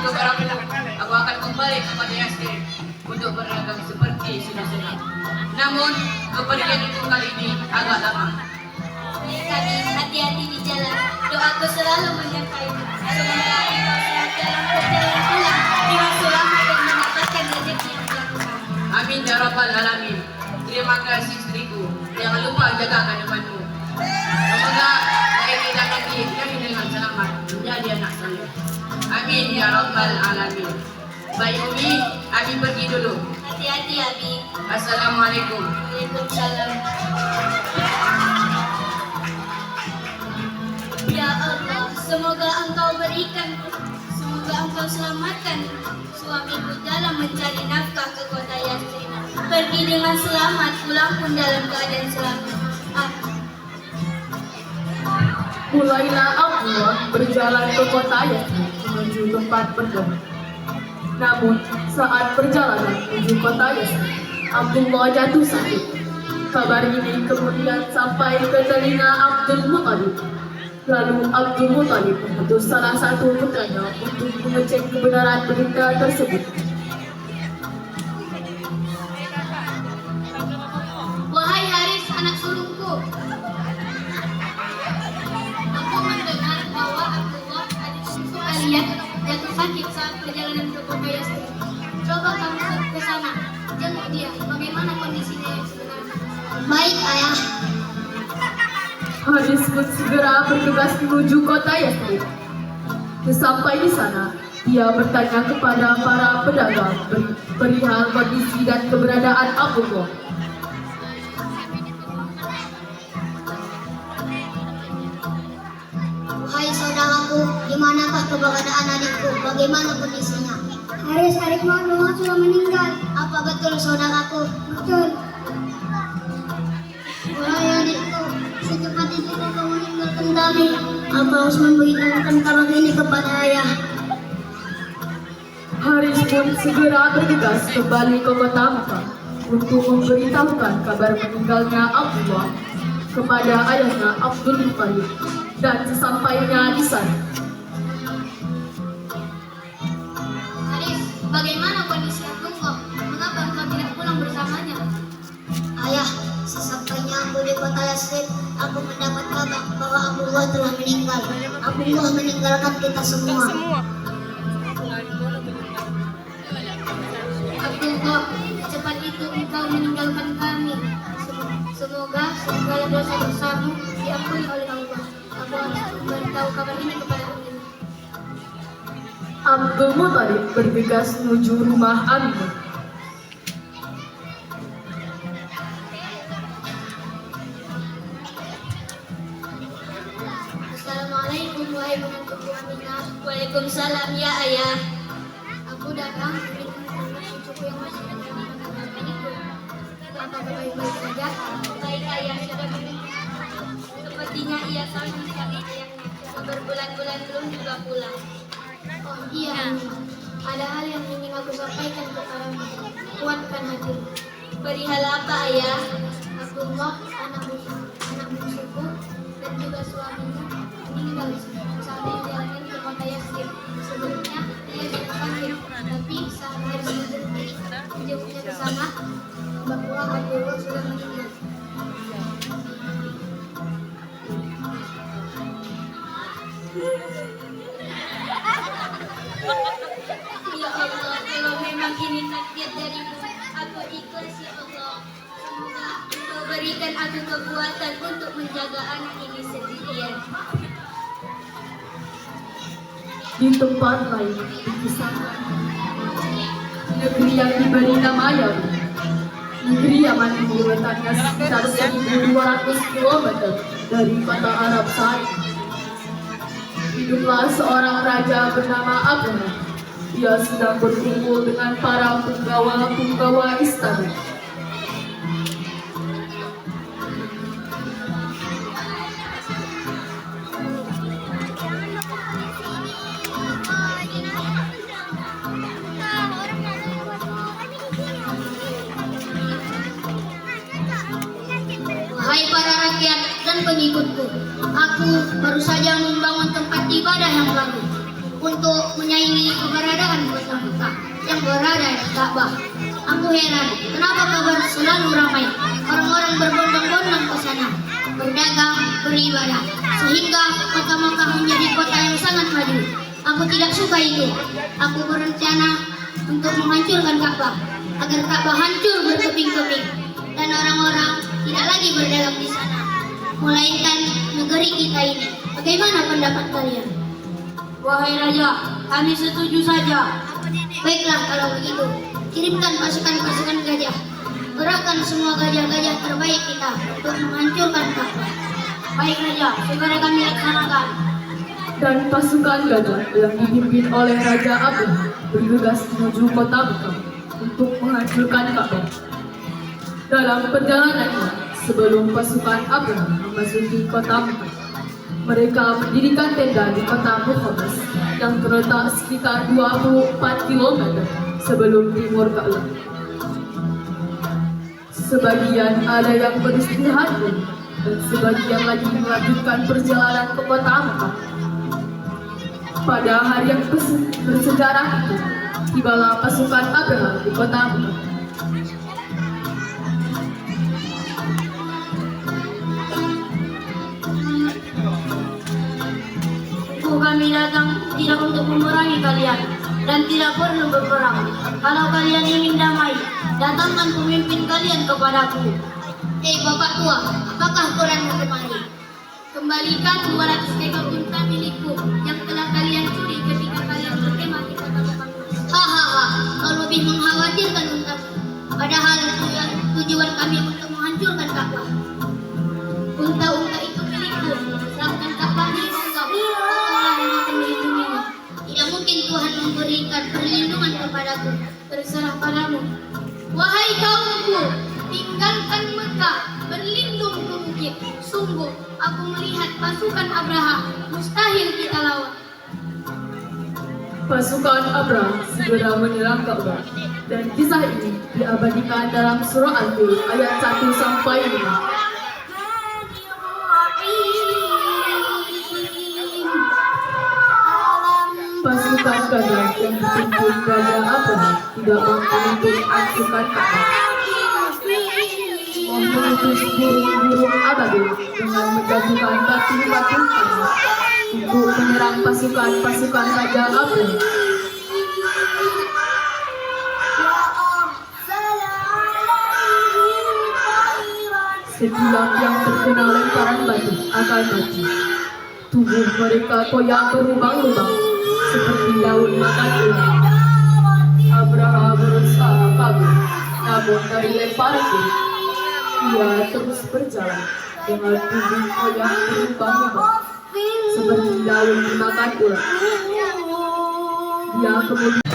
beberapa aku akan kembali kepada Yasrib untuk berdagang seperti sudah-sudah. Namun kepergian itu kali ini agak lama. Baik Abi, hati-hati di jalan. Doaku selalu menyertaimu. Semoga engkau sehat dalam perjalanan pulang dengan selamat dan mendapatkan rezeki yang telah kusaha. Amin ya rabbal alamin. Terima kasih istriku. Jangan lupa jaga kandunganmu. Semoga dari kita nanti kami dengan selamat menjadi anak saya. Amin ya rabbal alamin. Baik Umi, Abi pergi dulu. Hati-hati Abi. Assalamualaikum. Waalaikumsalam. Ya Allah, semoga engkau selamatkan suamiku dalam mencari nafkah ke kota Yasrib. Pergi dengan selamat, pulang pun dalam keadaan selamat. Mulailah Abdullah berjalan ke kota Yasrib menuju tempat berdoa. Namun saat perjalanan menuju kota Yasrib, Abdullah jatuh sakit. Kabar ini kemudian sampai ke telinga Abdul Muttalib. Lalu Abdul Muttalib mengutus salah satu putranya untuk mengecek kebenaran berita tersebut. Wahai Haris, anak sulungku, aku mendengar bahwa Abdullah adik sepupu kalian jatuh sakit saat perjalanan ke kota Yasrib. Coba kamu ke sana, jenguk dia. Bagaimana kondisinya yang sebenarnya? Baik, Ayah. Haris pun segera bergegas menuju kota Yasrib. Sesampai di sana, dia bertanya kepada para pedagang perihal kondisi dan keberadaan Abdullah. Hai saudaraku, di manakah keberadaan adikku? Bagaimana kondisinya? Haris, adikmu Abdullah sudah meninggal. Apa betul saudaraku? Betul. Wahai adikku, secepat itu kau meninggalkan kami. Aku harus memberitahukan kabar ini kepada ayah. Haris pun segera bergegas kembali ke kota Makkah untuk memberitahukan kabar meninggalnya Abdullah kepada ayahnya Abdul Muttalib. Dan sesampainya di sana, Haris, bagaimana kondisi Abdullah? Mengapa engkau tidak pulang bersamanya? Ayah, sesampainya aku di kota Yasrib, aku mendapat kabar bahwa Abdullah telah meninggal. Abdullah meninggalkan kita semua. Abdullah, cepat itu engkau meninggalkan kami. Semoga segala dosa-dosamu diampuni oleh Allah. Aku harus memberitahu kabar ini kepada Aminah. Abdul Muttalib bergegas menuju rumah Aminah. Assalamualaikum wahai menantuku Aminah. Waalaikumsalam ya ayah. Aku datang ingin menjemput cucuku yang masih ada di kandungan itu. Apakah baik-baik saja? Baik ayah, sudah meninggal. Sepertinya ia sangat mencari ayahnya. Berbulan-bulan belum juga pulang. Oh iya, ada hal yang ingin aku sampaikan kepadamu. Kuatkan hatimu. Perihal apa ayah? Abdullah, anak bungsuku dan juga suaminya meninggal saat perjalanan ke kota Yasrib. Sebelumnya ia jatuh sakit, tapi saat Haris menjemputnya ke sana, bahwa Abdullah sudah meninggal. Ya Allah, kalau memang ini takdir darimu, aku ikhlas ya Allah. Semoga Engkau berikan aku kekuatan untuk menjaga anak ini sendirian. Di tempat lain, di sana, negeri yang diberi nama Yaman. Negeri Yaman ini letaknya sekitar 1.200 km dari kota Arab Saudi. Hiduplah seorang raja bernama Abraham. Dia sedang berkumpul dengan para penggawa-penggawa istana. Wahai para rakyat dan pengikutku, aku baru saja membangun tempat ibadah yang baru. Untuk untuk menyaingi keberadaan kota Mekah yang berada di Ka'bah. Aku heran, kenapa kabar selalu ramai, orang-orang berbondong-bondong ke sana, berdagang, beribadah, sehingga kota Mekah menjadi kota yang sangat maju. Aku tidak suka itu. Aku berencana untuk menghancurkan Ka'bah, agar Ka'bah hancur berkeping-keping, dan orang-orang tidak lagi berdagang di sana, melainkan negeri kita ini. Bagaimana pendapat kalian? Wahai Raja, kami setuju saja. Baiklah kalau begitu, kirimkan pasukan-pasukan gajah. Kerahkan semua gajah-gajah terbaik kita untuk menghancurkan Ka'bah. Baik Raja, segera kami laksanakan. Dan pasukan gajah yang dipimpin oleh Raja Abraham bergegas menuju kota Mekah untuk menghancurkan Ka'bah. Dalam perjalanannya, sebelum pasukan Abraham memasuki kota Mekah, mereka mendirikan tenda di kota Muhammad yang terletak sekitar 24 km sebelum timur Ka'bah. Sebagian ada yang beristirahat dan sebagian lagi melanjutkan perjalanan ke kota Mekah. Pada hari yang bersejarah itu, tibalah pasukan Abraham di kota Mekah. Kami datang tidak untuk memerangi kalian dan tidak perlu berperang. Kalau kalian ingin damai, datangkan pemimpin kalian kepadaku. Bapak tua, apakah Quran kemari? Kembalikan 200 ekor unta milikku yang telah kalian curi ketika kalian berkemah di kota Mekah. Hahaha, kau lebih mengkhawatirkan untamu. Padahal tujuan kami untuk menghancurkan Ka'bah. Unta-unta itu milikku, sedangkan Ka'bah milik engkau. Engkaulah yang akan melindunginya. Tidak mungkin Tuhan memberikan perlindungan kepadaku. Terserah padamu. Wahai kaumku, tinggalkan Mekah, berlindung ke bukit. Sungguh, aku melihat pasukan Abraham, mustahil kita lawan. Pasukan Abraham segera menyerang Ka'bah, dan kisah ini diabadikan dalam surah Al-Fil ayat 1 sampai 5. Pasukan gajah yang dipimpin Raja Abraham tidak mampu untuk menghancurkan Ka'bah. Mengutus burung-burung ababil dengan menjatuhkan batu-batu panas untuk menyerang pasukan Raja Abraham. Setiap yang terkena lemparan batu akan mati. Tubuh mereka koyak berlubang-lubang seperti daun makan ular. Abraham berusaha kabur, namun dari lemparan itu, ia terus berjalan dengan tubuh koyak berlubang-lubang seperti daun dimakan ular. Dia kemudian